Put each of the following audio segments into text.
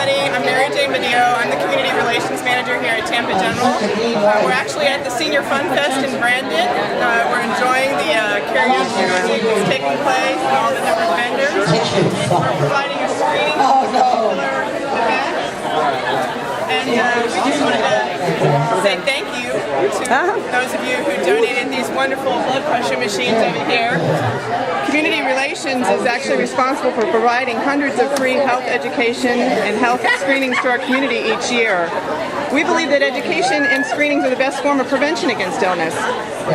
everybody. I'm Mary Jane Badillo. I'm the Community Relations Manager here at Tampa General. We're actually at the Senior Fun Fest in Brandon. We're enjoying the karaoke music that's taking place and all the different vendors. We're providing a screening for the particular event. And we just wanted to say thank you to those of you who donated these wonderful blood pressure machines over here. Community Relations is actually responsible for providing hundreds of free health education and health screenings to our community each year. We believe that education and screenings are the best form of prevention against illness.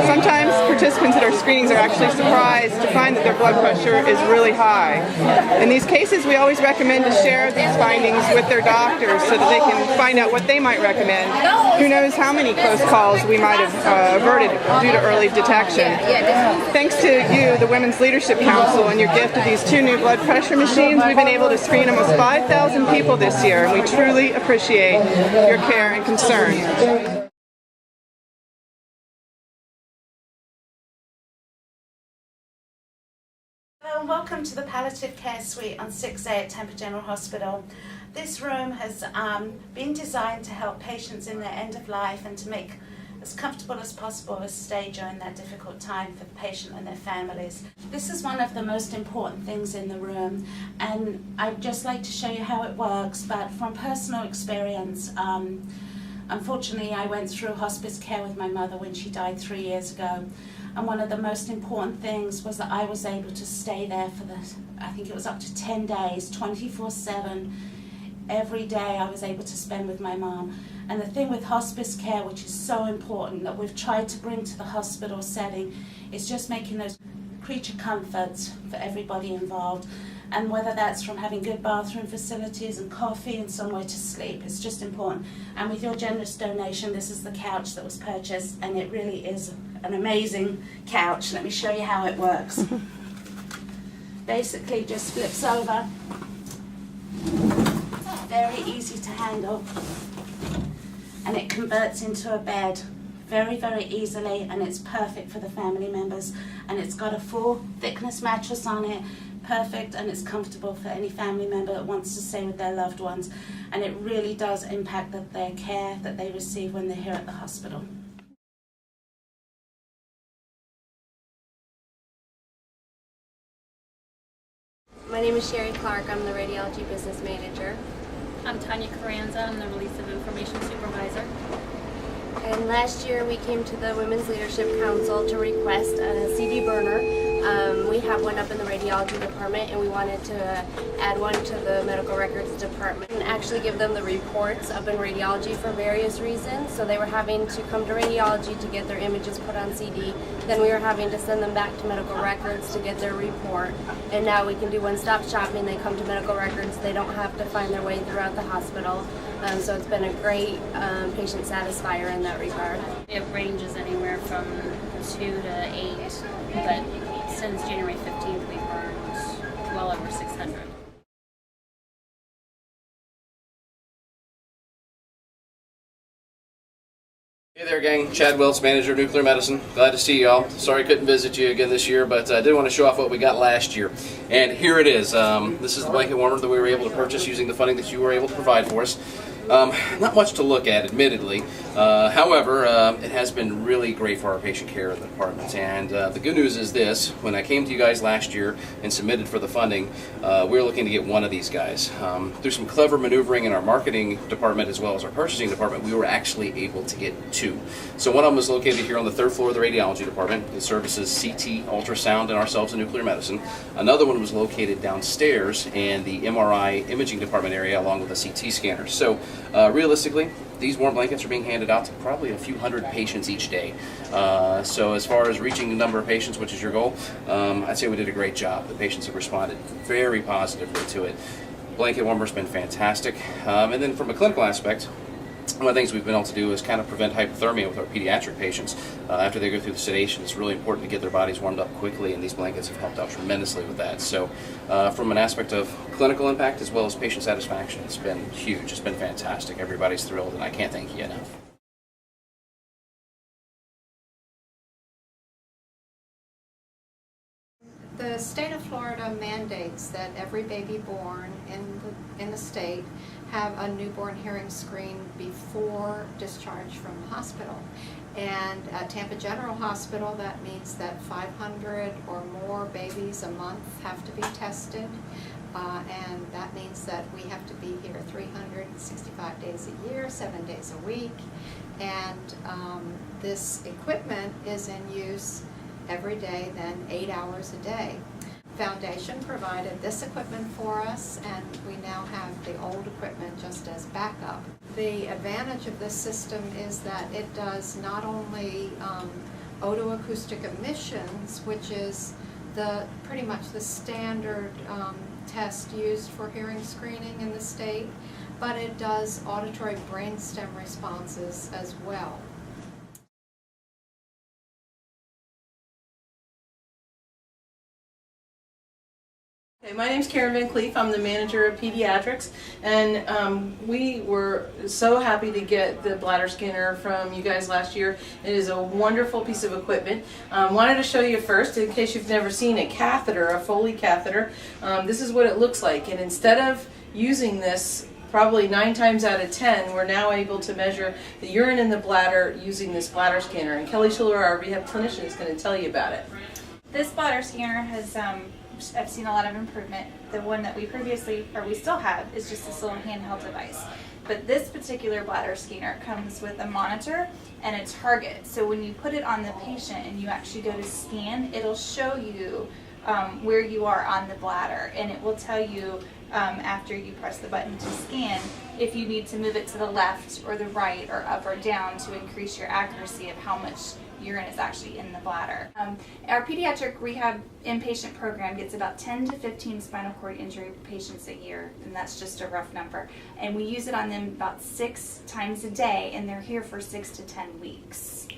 Sometimes participants at our screenings are actually surprised to find that their blood pressure is really high. In these cases, we always recommend to share these findings with their doctors so that they can find out what they might recommend. Who knows how many close calls we might have averted due to early detection. Thanks to you, the Women's Leadership Council, and your gift of these 2 new blood pressure machines, we've been able to screen almost 5,000 people this year, and we truly appreciate your care and concern. Hello and welcome to the Palliative Care Suite on 6A at Tampa General Hospital. This room has been designed to help patients in their end of life and to make as comfortable as possible a stay during that difficult time for the patient and their families. This is one of the most important things in the room, and I'd just like to show you how it works, but from personal experience, unfortunately I went through hospice care with my mother when she died 3 years ago. And one of the most important things was that I was able to stay there for I think it was up to 10 days, 24/7. Every day I was able to spend with my mom. And the thing with hospice care, which is so important, that we've tried to bring to the hospital setting, is just making those creature comforts for everybody involved. And whether that's from having good bathroom facilities and coffee and somewhere to sleep, it's just important. And with your generous donation, this is the couch that was purchased, and it really is an amazing couch. Let me show you how it works. Basically just flips over. Very easy to handle. And it converts into a bed very, very easily, and it's perfect for the family members. And it's got a full thickness mattress on it. Perfect, and it's comfortable for any family member that wants to stay with their loved ones, and it really does impact their care that they receive when they're here at the hospital. My name is Sherry Clark. I'm the Radiology Business Manager. I'm Tanya Carranza. I'm the Release of Information Supervisor. And last year we came to the Women's Leadership Council to request a CD burner. We have one up in the radiology department, and we wanted to add one to the medical records department and actually give them the reports up in radiology for various reasons. So they were having to come to radiology to get their images put on CD. Then we were having to send them back to medical records to get their report. And now we can do one-stop shopping. They come to medical records. They don't have to find their way throughout the hospital. So it's been a great patient satisfier in that regard. It ranges anywhere from 2 to 8, but since January 15th we've burned well over 600. Hey there, gang. Chad Wiltz, Manager of Nuclear Medicine. Glad to see y'all. Sorry I couldn't visit you again this year, but I did want to show off what we got last year. And here it is. This is the blanket warmer that we were able to purchase using the funding that you were able to provide for us. Not much to look at, admittedly. However, it has been really great for our patient care in the department. And the good news is this: when I came to you guys last year and submitted for the funding, we were looking to get one of these guys. Through some clever maneuvering in our marketing department as well as our purchasing department, we were actually able to get 2. So one of them is located here on the 3rd floor of the radiology department. It services CT, ultrasound, and ourselves in nuclear medicine. Another one was located downstairs in the MRI imaging department area along with a CT scanner. So realistically, these warm blankets are being handed out to probably a few hundred patients each day. So as far as reaching the number of patients, which is your goal, I'd say we did a great job. The patients have responded very positively to it. Blanket warmer's been fantastic. And then from a clinical aspect, one of the things we've been able to do is kind of prevent hypothermia with our pediatric patients. After they go through the sedation, it's really important to get their bodies warmed up quickly, and these blankets have helped out tremendously with that. So from an aspect of clinical impact as well as patient satisfaction, it's been huge. It's been fantastic. Everybody's thrilled, and I can't thank you enough. The the state of Florida mandates that every baby born in the state have a newborn hearing screen before discharge from the hospital. And at Tampa General Hospital, that means that 500 or more babies a month have to be tested. And that means that we have to be here 365 days a year, 7 days a week. And this equipment is in use every day, then 8 hours a day. Foundation provided this equipment for us, and we now have the old equipment just as backup. The advantage of this system is that it does not only otoacoustic emissions, which is pretty much the standard test used for hearing screening in the state, but it does auditory brainstem responses as well. Okay, my name's Karen Van Cleef. I'm the manager of pediatrics, and we were so happy to get the bladder scanner from you guys last year. It is a wonderful piece of equipment. Wanted to show you first, in case you've never seen a catheter, a Foley catheter. This is what it looks like, and instead of using this probably 9 times out of 10, we're now able to measure the urine in the bladder using this bladder scanner. And Kelly Schuler, our rehab clinician, is going to tell you about it. This bladder scanner has I've seen a lot of improvement. The one that we still have, is just this little handheld device. But this particular bladder scanner comes with a monitor and a target. So when you put it on the patient and you actually go to scan, it'll show you where you are on the bladder, and it will tell you after you press the button to scan if you need to move it to the left or the right or up or down to increase your accuracy of how much urine is actually in the bladder. Our pediatric rehab inpatient program gets about 10 to 15 spinal cord injury patients a year, and that's just a rough number. And we use it on them about 6 times a day, and they're here for 6 to 10 weeks.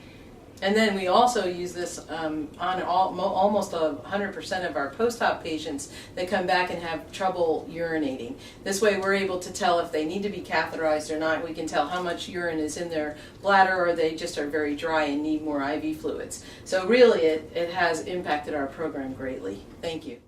And then we also use this on almost 100% of our post-op patients that come back and have trouble urinating. This way we're able to tell if they need to be catheterized or not. We can tell how much urine is in their bladder, or they just are very dry and need more IV fluids. So really it has impacted our program greatly. Thank you.